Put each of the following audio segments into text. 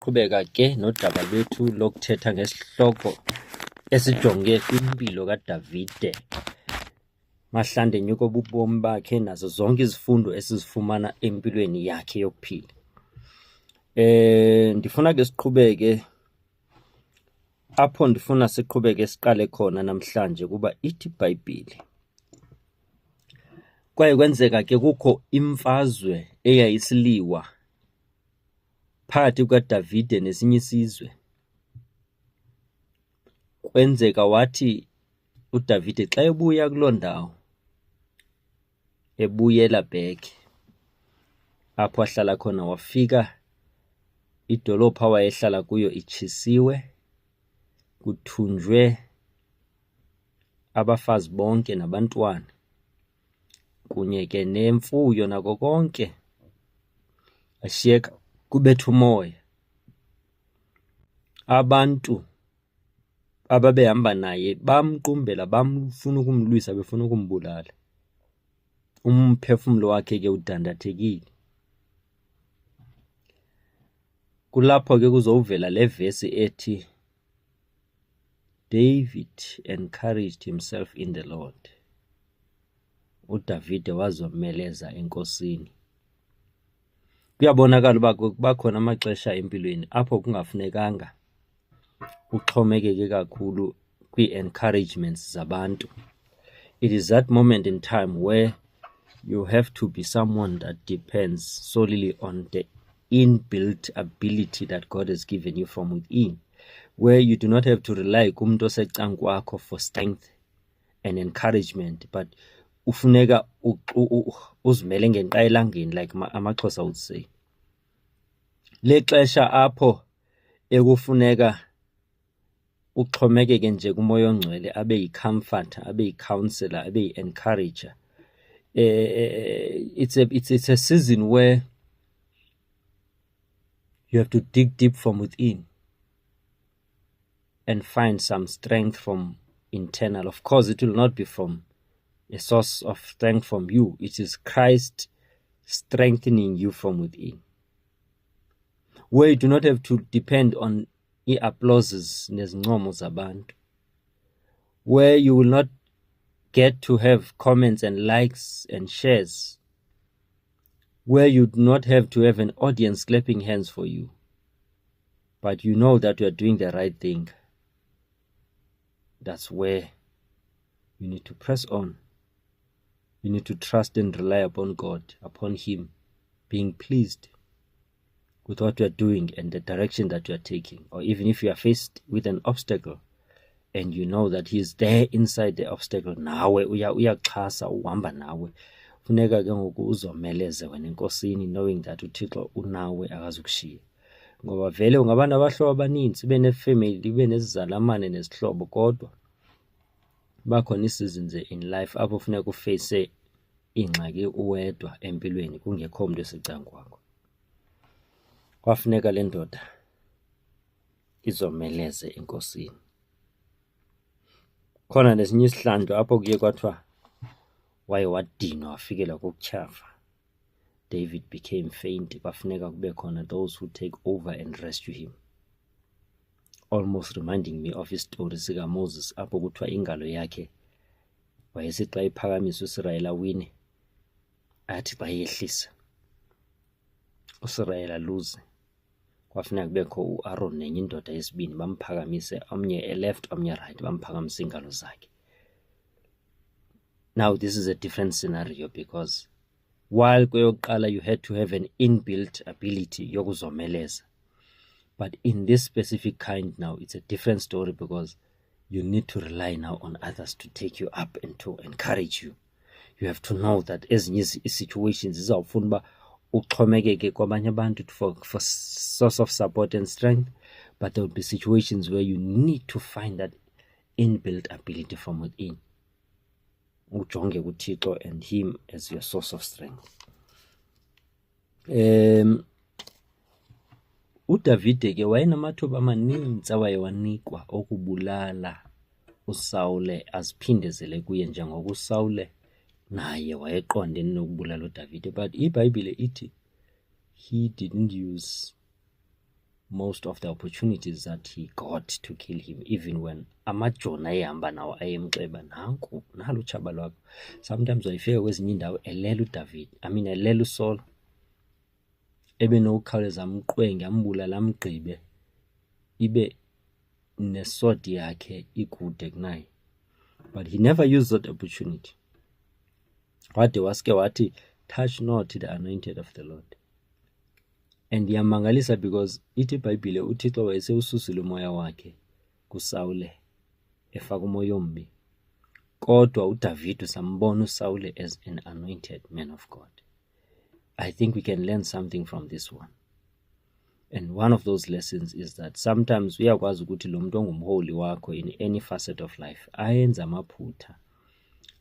Qhubeka ke nodaba lwethu lokuthetha ngesihloko esijonge kwimpilo kaDavide Mahlande nyuko bubomi bakhe nazo zonke izifundo esizifumana empilweni yakhe yokuphila. Ndifuna ke siqhubeke apho ndifuna siqhubeke siqale khona namhlanje kuba ithi iBhayibhile kwaye kwenzeka ke kukho imfazwe eyayisiliwa phakathi kukaDavide nesinye isizwe. Kwenzeka wathi uDavide xa ebuya kuloo ndawo ebuyela back apho ahlala khona, wafika idolophu awayehlala kuyo itshisiwe, kuthunjwe abafazi bonke nabantwana kunye ke nemfuyo nako konke, ashiyeka kubetha umoya. Abantu ababehamba naye bamqumbela, bamfuna ukumlwisa, befuna ukumbulala. Umphefumlo wakhe ke udandathekile. Kulapho ke kuzovela le vesi ethi David encouraged himself in the Lord. uDavide wazomeleza enkosini. Kuyabonakala uba kuba khona amaxesha empilweni apho kungafunekanga uxhomekeke kakhulu kwii-encouragements zabantu. It is that moment in time where you have to be someone that depends solely on the inbuilt ability that God has given you from within, where you do not have to rely kumuntu osecankwakho for strength and encouragement, but ufuneka uzimele ngenqa elangeni, like amaXhosa would say. Le xesha apho ekufuneka uxhomekeke nje kuMoya oNgcwele, abe yi-comforter, abe yi-counselor, abe yi-encourager. It's a season where you have to dig deep from within and find some strength from internal. Of course, it will not be from a source of strength from you. It is Christ strengthening you from within, where you do not have to depend on applauses nezincomo zabantu, where you will not get to have comments and likes and shares, where you do not have to have an audience clapping hands for you, but you know that you are doing the right thing. That's where you need to press on. You need to trust and rely upon God, upon Him being pleased with what you are doing and the direction that you are taking. Or even if you are faced with an obstacle and you know that He is there inside the obstacle, nawe uyaxhasa uhamba nawe. Funeka ke ngoku uzomeleze wena enkosini, knowing that uThixo unawe akazukushiya. Ngoba vele ungaba nabahlobo abaninzi, ube nefamily, ube nezizalamane nezihlobo, kodwa bakhona i-seasons in life apho funeka uface ingxaki uwedwa empilweni kungekho mntu esecankwakho. Kwafuneka le ndoda izomeleze enkosini. Khona nesinye isihlandlo apho kuye kwathiwa waye wadinwa wafikelwa kukutyhafa. David became faint. Kwafuneka kube khona those who take over and rescue him. Almost reminding me of istory sika Moses apho kuthiwa ingalo yakhe wayesithi xa iphakamisa uIsrael awine, athi xa yehlisa uIsrael aluze. Kwafuneka kubekho uAaron nenye indoda yesibini bamphakamise, omnye eleft omnye right, bamphakamise ingalo zakhe. Now this is a different scenario because while kweyokuqala you had to have an inbuilt ability yokuzomeleza, but in this specific kind now it's a different story because you need to rely now on others to take you up and to encourage you. You have to know that ezinye situations zizawufuna uba uxhomekeke kwabanye abantu for source of support and strength, but there will be situations where you need to find that inbuilt ability from within. Ujonge kuThixo and Him as your source of strength. uDavide ke wayenamathuba amaninzi awayewanikwa okubulala uSawule aziphindezele kuye njengoko uSawule naye wayeqonde nokubulala uDavide, but iBhayibhile ithi he didn't use most of the opportunities that he got to kill him, even when amajoni ayehamba nawo ayemceba nanku nalo utshaba lwakho. Sometimes wayefika kwezinye indawo elela uDavid, elela uSaul, ebenokukhawuleza amqwenge, ambulala, amgqibe, ibe nesword yakhe ikude kunaye. But he never used that opportunity. Wade waske wathi, touch not the anointed of the Lord. And yamangalisa because ithi iBhayibhile uThixo wayesewususile umoya wakhe kuSawule efaka umoya ombi. Kodwa uDavid sambona uSawule as an anointed man of God. I think we can learn something from this one. And one of those lessons is that sometimes uyakwazi ukuthi lo muntu ongumholi wakho in any facet of life ayenza amaphutha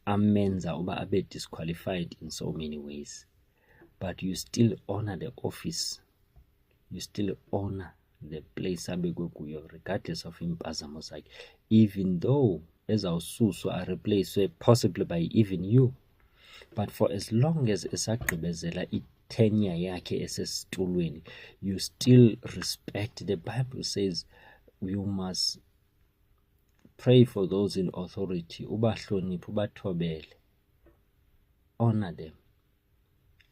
amenza uba abe disqualified in so many ways, but you still honor the office, you still honor the place abekwe kuyo regardless of impazamo zakhe, even though ezawususwa are replaced possibly by even you. But for as long as esagqibezela tenure yakhe esesitulweni, you still respect. The Bible says you must pray for those in authority, ubahloniphe, ubathobele, honor them.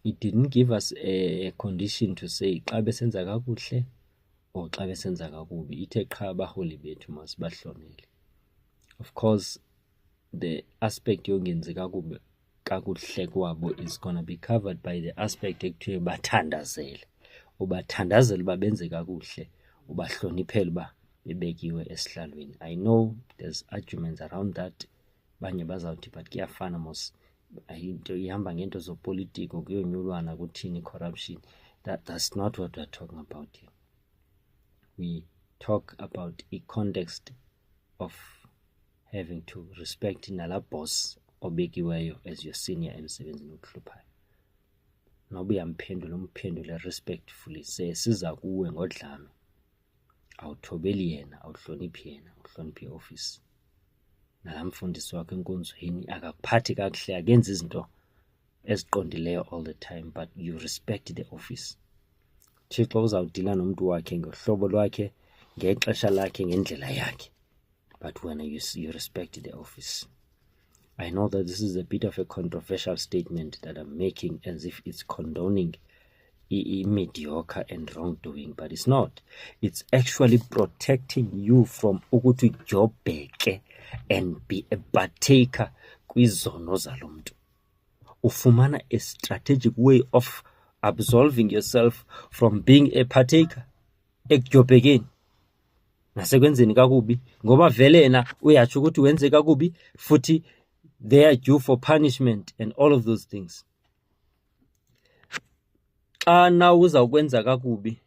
It didn't give us a condition to say xa besenza kakuhle or xa besenza kakubi. Ithe qha abaholi bethu masibahlonele. Of course, the aspect yongenzi kakuhle kwabo is going to be covered by the aspect ekuthiwe bathandazele. Ubathandazele uba benze kakuhle, ubahloniphele uba bebekiwe esihlalweni. I know there's arguments around that. Banye bazawuthi but kuyafana mos into ihamba ngento zopolitiko, kuyonyulwana, kuthini, corruption. That's not what we're talking about here. We talk about a context of having to respect nala boss obekiweyo as your senior emsebenzini okuhluphayo. Noba uyamphendula umphendule respectfully, siza kuwe ngodlame, awuthobeli yena, awuhloniphi yena, uhloniphi i-office. Nalamfundisi wakho enkonzweni akakuphathi kakuhle, akenzi izinto eziqondileyo all the time, but you respect the office. Thixo uzawudila nomuntu wakhe ngohlobo lwakhe, ngexesha lakhe, ngendlela yakhe, but when you respect the office. I know that this is a bit of a controversial statement that I'm making, as if it's condoning mediocre and wrongdoing, but it's not. It's actually protecting you from ukuthi ujobheke and be a partaker kwizono zalo muntu. Ufumana a strategic way of absolving yourself from being a partaker ekujobhekeni nasekwenzeni kakubi, ngoba vele yena uyatsho ukuthi wenze kakubi futhi they are due for punishment and all of those things. Xa na uzawukwenza kakubi,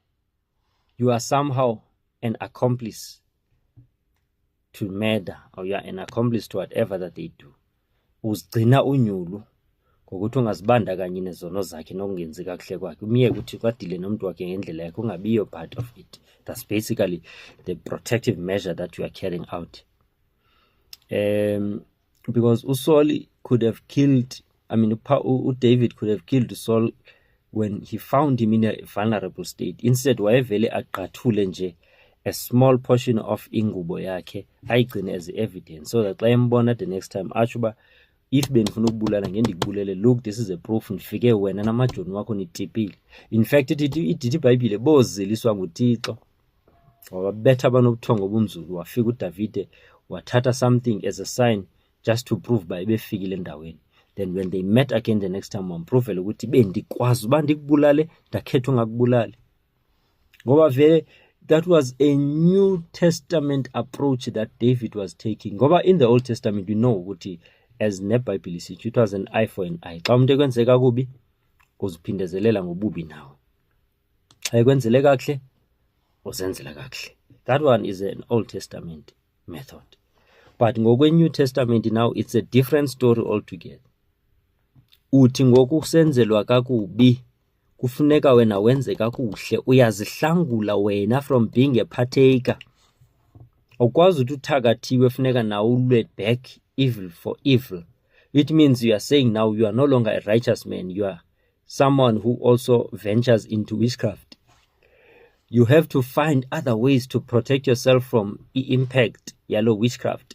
you are somehow an accomplice to murder, or you are an accomplice to whatever that they do. Uzigcina unyulu ngokuthi ungazibandakanye nezono zakhe nokungenzi kakuhle kwakhe, umyeke ukuthi kwadile nomuntu wakhe ngendlela yakhe, ungabiyo part of it. That's basically the protective measure that you are carrying out. Because Saul could have killed, David could have killed Saul when he found him in a vulnerable state. Instead, wayevele aqathule nje a small portion of ingubo yakhe ayigcine as evidence, so that xa embona the next time atsho if benifuna ukubulala ngendikubulele, look, this is a proof, ndifike wena namajoni wakho nitipile. In fact, ithi iBhayibhile bozeliswa nguThixo, wabetha abanobuthongo obunzulu, wafika uDavide wathatha something as a sign just to prove by befikile endaweni. Then when they met again the next time, wamprovela ukuthi bendikwazi uba ndikubulale, ndakhetha ungakubulali. Ngoba vele that was a New Testament approach that David was taking. Ngoba in the Old Testament, you know ukuthi as neBhayibhile sithi, it was an eye for an eye. Xa umuntu ekwenze kakubi, uziphindezelela ngobubi nawe. Xa ekwenzele kakuhle, uzenzela kakuhle. That one is an Old Testament method. But ngokwe-New Testament now, it's a different story altogether. Uthi ngokusenzelwa kakubi, kufuneka wena wenze kakuhle, uyazihlangula wena from being a partaker. Awukwazi ukuthi uthakathiwe, funeka nawe ulwe back evil for evil. It means you are saying now you are no longer a righteous man, you are someone who also ventures into witchcraft. You have to find other ways to protect yourself from impact yellow witchcraft,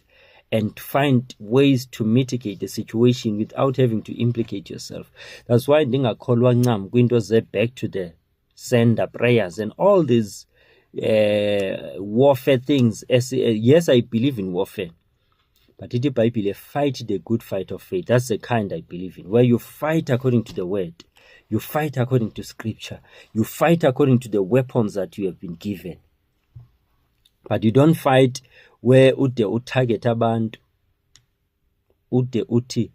and find ways to mitigate the situation without having to implicate yourself. That's why ndingakholwa ncam kwinto back to the sender prayers and all these warfare things. Yes, I believe in warfare, but it Bible fight the good fight of faith. That's the kind I believe in, where you fight according to the word, you fight according to scripture, you fight according to the weapons that you have been given. But you don't fight where ude target abantu, ude uti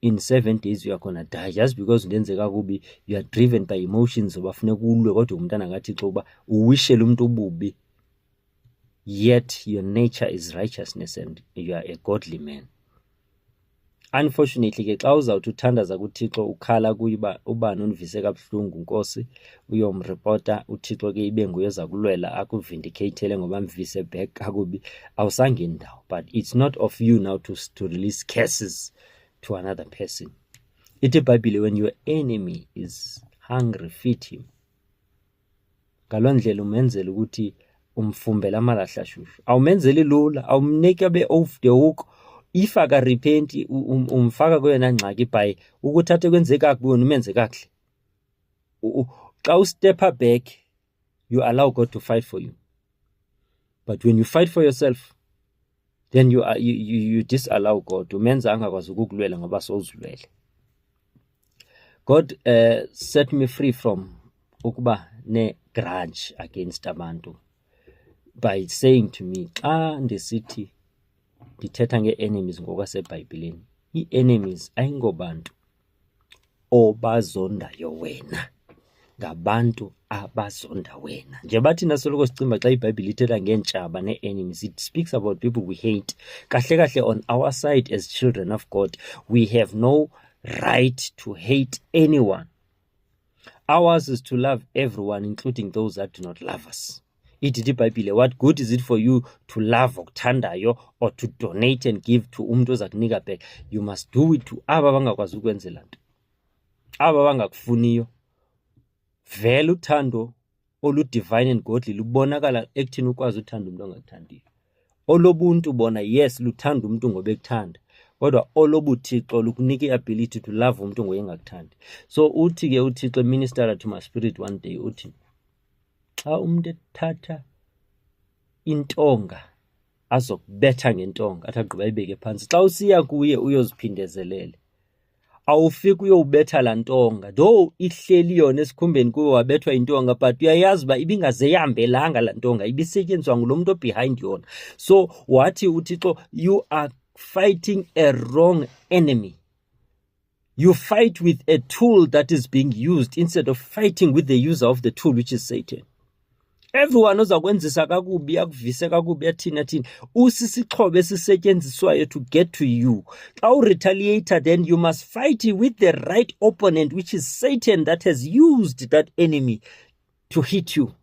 in 7 days you are gonna die just because you are driven by emotions obafuna kulwe kodwa umntana kaThixo uba uwishele umuntu ububi, yet your nature is righteousness and you are a godly man. Unfortunately ke xa uzawuthi uthandaza kuThixo ukhala kuyiba ubani univise kabuhlungu Nkosi uyomreporta uThixo ke ibe nguye oza kulwela akuvindicatele ngoba mvise back kakubi, awusange ndawo. But it's not of you now to release curses to another person. Ithi iBhayibhile, when your enemy is hungry, feed him. Ngaloo ndlela umenzela ukuthi umfumbela amalahla shushu, awumenzeli lula, awumneki abe off the hook. If aka repent umfaka kuyona ngxaki by ukuthathe kwenze kakubi wena umenze kakuhle. Xa u step back, you allow God to fight for you. But when you fight for yourself, then you disallow God. Umenza angakwazi ukukulwela ngoba sowuzilwele. God set me free from ukuba ne grudge against abantu by saying to me, xa ndisithi ndithetha nge-enemies ngokwasebhayibhileni, ii-enemies ayingobantu obazondayo wena, ngabantu abazonda wena. Njengoba thina soloko sicimba xa iBhayibhile ithetha ngeentshaba nee-enemies, it speaks about people we hate. Kahle kahle on our side as children of God, we have no right to hate anyone. Ours is to love everyone, including those that do not love us. Ithi iBhayibhile, what good is it for you to love okuthandayo or to donate and give to umuntu ozakunika back? You must do it to aba bangakwazi ukwenzela nto, aba bangakufuniyo. Vele uthando olu-divine and godly lubonakala ekuthini ukwazi uthanda umuntu ongakuthandiyo. Olobuntu bona, yes, luthanda umuntu ngoba ekuthanda, kodwa olobuthixo lukunika i-ability to love umuntu ngoye engakuthandi. So uthi ke uThixo minister to my spirit one day, uthi xa umuntu ethatha intonga azokubetha ngentonga athi agqiba ibeke phansi, xa usiya kuye uyoziphindezelele, awufiki uyowubetha laa ntonga, though ihleli yona esikhumbeni kuwe wabethwa intonga, but uyayazi uba ibingaze yahambelanga laa ntonga, ibisetyenziswa ngulo muntu behind yona. So wathi uThixo, you are fighting a wrong enemy. You fight with a tool that is being used instead of fighting with the user of the tool, which is Satan. Everyone ozakwenzisa kakubi akuvise kakubi athina usisixhobo esisetyenziswayo to get to you. Xa uretaliator, then you must fight with the right opponent, which is Satan, that has used that enemy to hit you.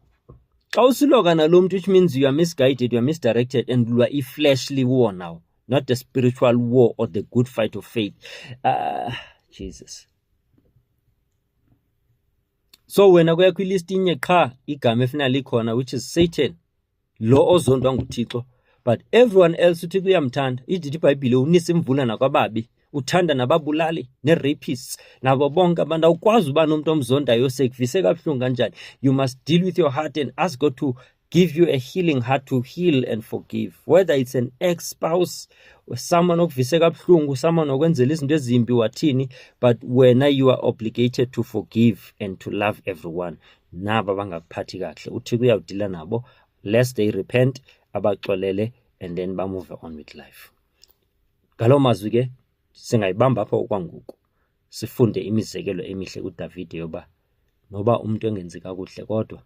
Xa usiloka nalo muntu, which means you are misguided, you are misdirected, and you are a fleshly war now, not the spiritual war or the good fight of faith. Jesus. So wena kuya kwilist inye qha igama efuna likhona, which is Satan, lo ozondwa nguThixo, but everyone else uThixo uyamthanda. Ithi iBhayibhile unisa imvula nakwababi, uthanda nababulali ne-rapists nabo bonke abantu. Awukwazi uba nomuntu omzondayo sekuvise kabuhlungu kanjani. You must deal with your heart and ask God to give you a healing heart to heal and forgive, whether it's an ex-spouse, someone okuvise kabuhlungu, someone okwenzela izinto ezimbi wathini, but wena you are obligated to forgive and to love everyone. Naba bangakuphathi kahle uThixo uyawudila nabo, lest they repent, abaxolele, and then move on with life. Ngalo mazwi ke singayibamba apha okwangoku, sifunde imizekelo emihle kuDavide yoba noba umuntu engenzi kakuhle kodwa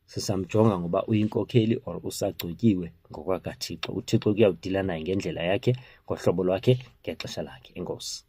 sisamjonga ngoba uyinkokheli or usagcotyiwe ngokwakaThixo. uThixo kuyawudila naye ngendlela yakhe, ngohlobo lwakhe, ngexesha lakhe. Enkosi.